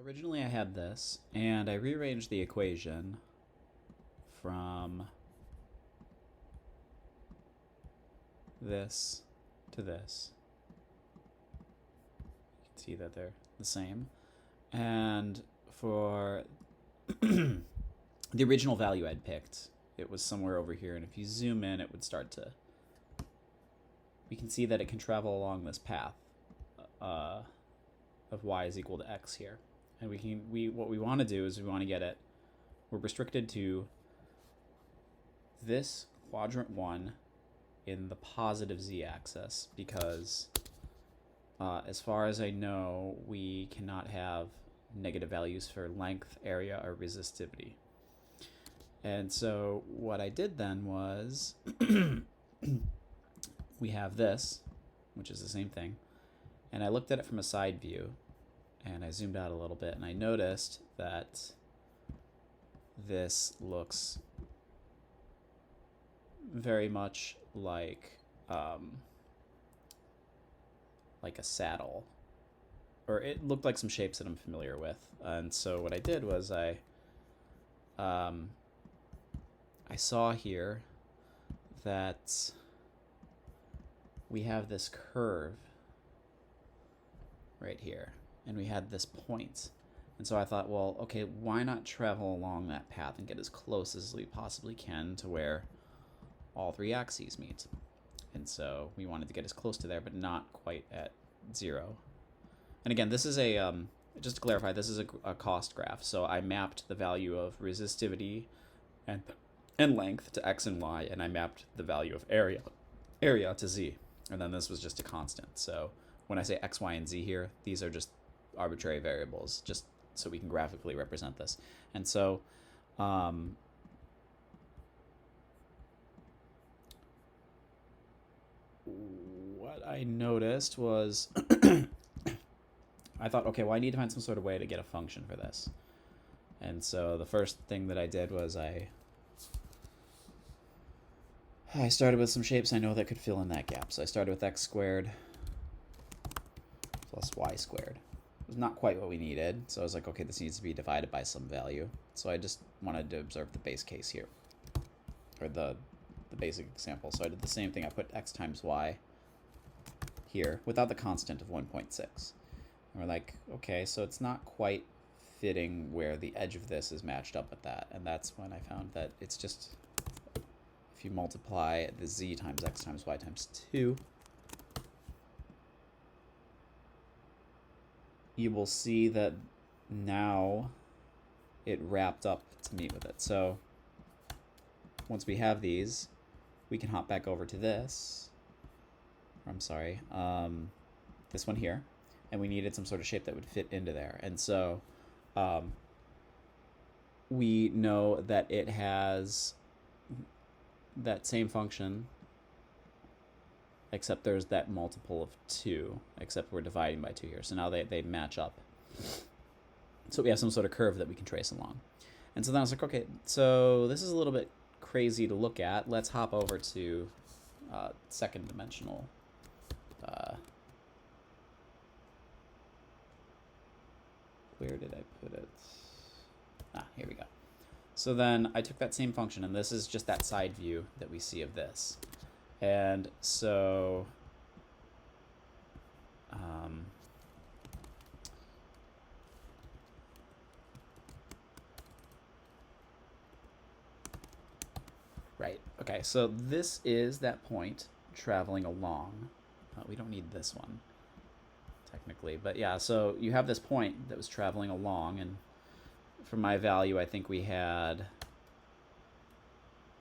Originally I had this, and I rearranged the equation from this to this. You can see that they're the same. And for the original value I'd picked, it was somewhere over here, and if you zoom in, it would start to... We can see that it can travel along this path of y is equal to x here. And what we want to do is we want to get it, we're restricted to this quadrant 1 in the positive z-axis because as far as I know, we cannot have negative values for length, area, or resistivity. And so what I did then was we have this, which is the same thing, and I looked at it from a side view, and I zoomed out a little bit, and I noticed that this looks very much like a saddle, or it looked like some shapes that I'm familiar with. And so what I did was I saw here that we have this curve right here, and we had this point. And so I thought, well, okay, why not travel along that path and get as close as we possibly can to where all three axes meet. And so we wanted to get as close to there, but not quite at 0. And again, this is a, just to clarify, this is a cost graph. So I mapped the value of resistivity and length to x and y, and I mapped the value of area to z. And then this was just a constant. So when I say x, y, and z here, these are just arbitrary variables, just so we can graphically represent this. And so what I noticed was I thought, okay, well, I need to find some sort of way to get a function for this. And so the first thing that I did was I started with some shapes I know that could fill in that gap. So I started with x squared plus y squared. It was not quite what we needed, so I was like, okay, this needs to be divided by some value. So I just wanted to observe the base case here, or the basic example. So I did the same thing. I put x times y here without the constant of 1.6. And we're like, okay, so it's not quite fitting where the edge of this is matched up with that. And that's when I found that it's just, if you multiply the z times x times y times 2, you will see that now it wrapped up to meet with it. So once we have these, we can hop back over to this. I'm sorry, this one here. And we needed some sort of shape that would fit into there. And so we know that it has that same function, except there's that multiple of 2, except we're dividing by 2 here. So now they match up. So we have some sort of curve that we can trace along. And so then I was like, okay, so this is a little bit crazy to look at. Let's hop over to second dimensional. Where did I put it? Here we go. So then I took that same function, and this is just that side view that we see of this. And so right, okay, so this is that point traveling along. We don't need this one, technically, but yeah, so you have this point that was traveling along, and for my value, I think we had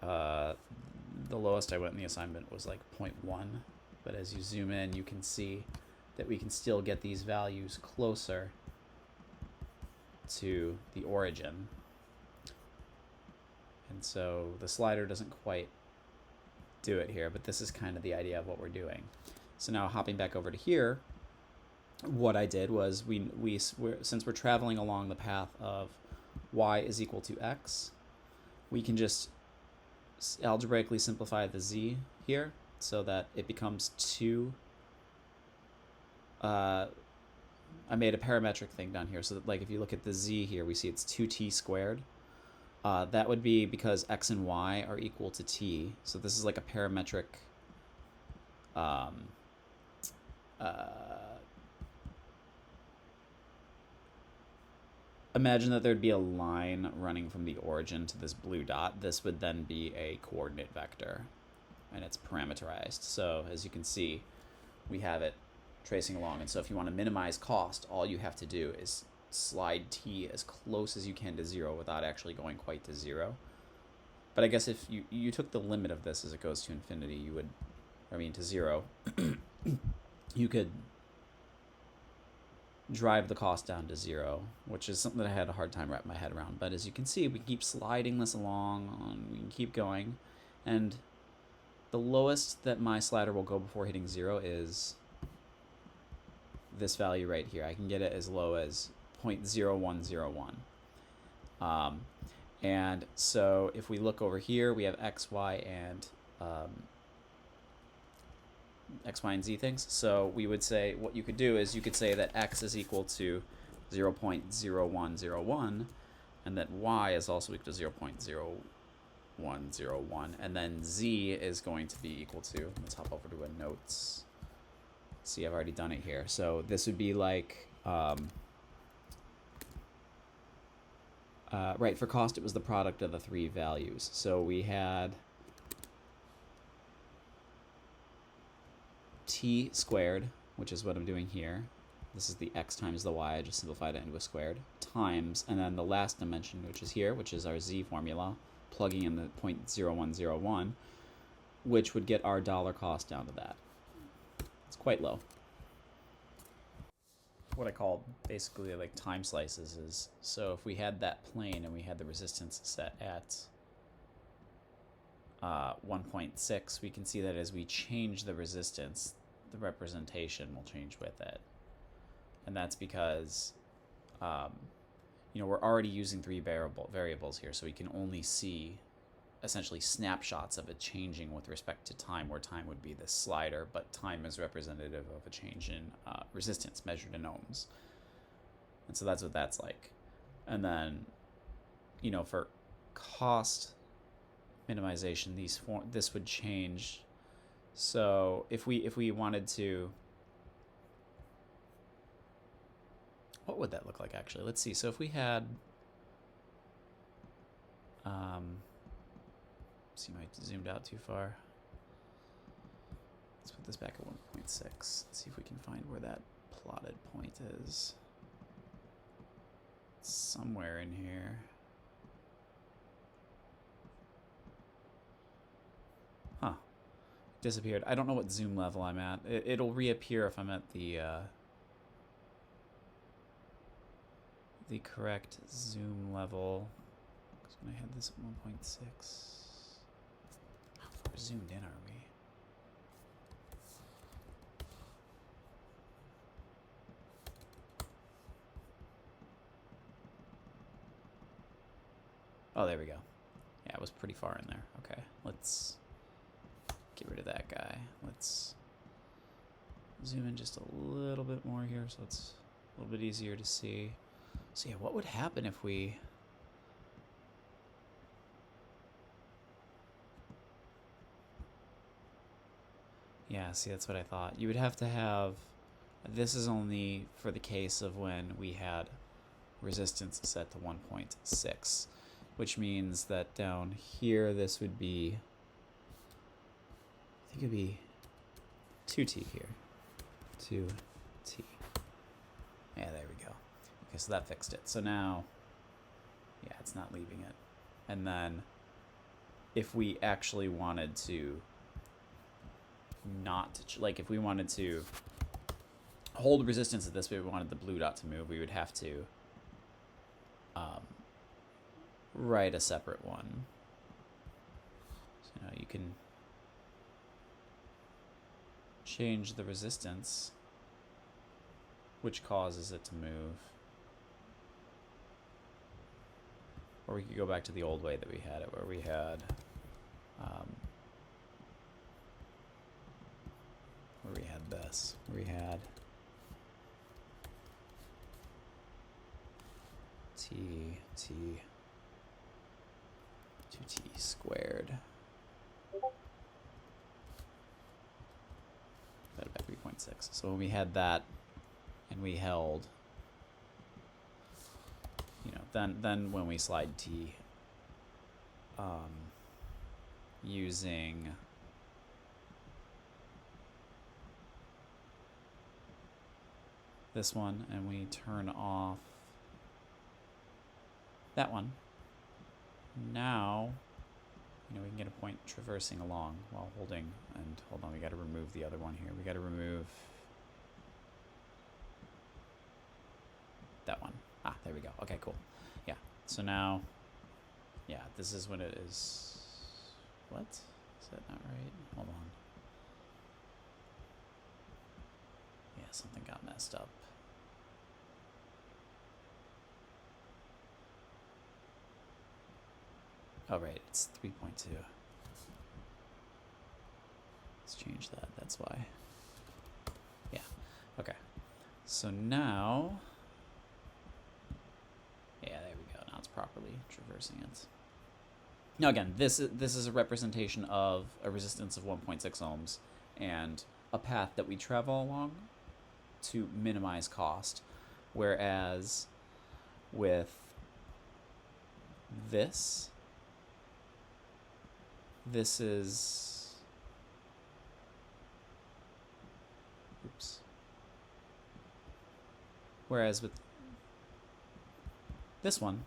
the lowest I went in the assignment was like 0.1, but as you zoom in, you can see that we can still get these values closer to the origin. And so the slider doesn't quite do it here, but this is kind of the idea of what we're doing. So now hopping back over to here, what I did was since we're traveling along the path of y is equal to x, we can just algebraically simplify the z here so that it becomes 2. I made a parametric thing down here so that, like, if you look at the z here, we see it's 2t squared. That would be because x and y are equal to t. So this is like a parametric imagine that there'd be a line running from the origin to this blue dot. This would then be a coordinate vector, and it's parameterized. So as you can see, we have it tracing along. And so if you want to minimize cost, all you have to do is slide t as close as you can to 0 without actually going quite to 0. But I guess if you took the limit of this as it goes to infinity, you would, I mean to 0, you could drive the cost down to 0, which is something that I had a hard time wrapping my head around. But as you can see, we keep sliding this along, we can keep going, and the lowest that my slider will go before hitting 0 is this value right here. I can get it as low as 0.0101. And so if we look over here, we have x, y, and x, y, and z things. So we would say, what you could do is you could say that x is equal to 0.0101, and that y is also equal to 0.0101, and then z is going to be equal to, let's hop over to a notes. See, I've already done it here. So this would be like, right, for cost, it was the product of the three values. So we had t squared, which is what I'm doing here. This is the x times the y. I just simplified it into a squared, times, and then the last dimension, which is here, which is our z formula, plugging in the 0.0101, which would get our dollar cost down to that. It's quite low. What I call basically like time slices is, so if we had that plane and we had the resistance set at 1.6, we can see that as we change the resistance, the representation will change with it. And that's because, you know, we're already using three variables here, so we can only see essentially snapshots of it changing with respect to time, where time would be this slider, but time is representative of a change in resistance measured in ohms. And so that's what that's like. And then, you know, for cost minimization, this would change. So if we wanted to, what would that look like actually? Let's see. So if we had, see, I zoomed out too far. Let's put this back at 1.6. Let's see if we can find where that plotted point is. It's somewhere in here. Huh. Disappeared. I don't know what zoom level I'm at. It'll reappear if I'm at the correct zoom level. Because when I had this at 1.6, how far zoomed in are we? Oh, there we go. Yeah, it was pretty far in there. Okay, let's get rid of that guy. Let's zoom in just a little bit more here so it's a little bit easier to see. So yeah, what would happen if we... Yeah, see, that's what I thought. You would have to have... This is only for the case of when we had resistance set to 1.6, which means that down here this would be... I think it'd be 2t here. 2t. Yeah, there we go. Okay, so that fixed it. So now, yeah, it's not leaving it. And then if we actually wanted to not, like if we wanted to hold resistance at this way, we wanted the blue dot to move, we would have to write a separate one. So now you can change the resistance, which causes it to move. Or we could go back to the old way that we had it, where we had this, where we had t 2t squared divided by 3.6. So when we had that and we held, you know, then when we slide t using this one and we turn off that one, now, you know, we can get a point traversing along while holding, and hold on, we got to remove the other one here. We got to remove that one. Ah, there we go. Okay, cool. Yeah, so now, yeah, this is when it is, what? Is that not right? Hold on. Yeah, something got messed up. Oh, right, it's 3.2. Let's change that, that's why. Yeah, okay. So now, yeah, there we go. Now it's properly traversing it. Now again, this is a representation of a resistance of 1.6 ohms and a path that we travel along to minimize cost. Whereas with this is, oops. Whereas with this one,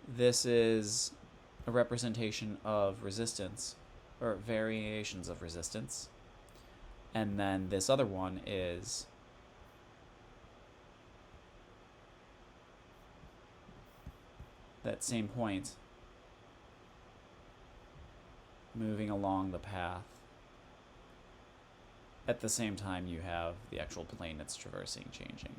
this is a representation of resistance, or variations of resistance. And then this other one is that same point moving along the path at the same time you have the actual plane it's traversing changing.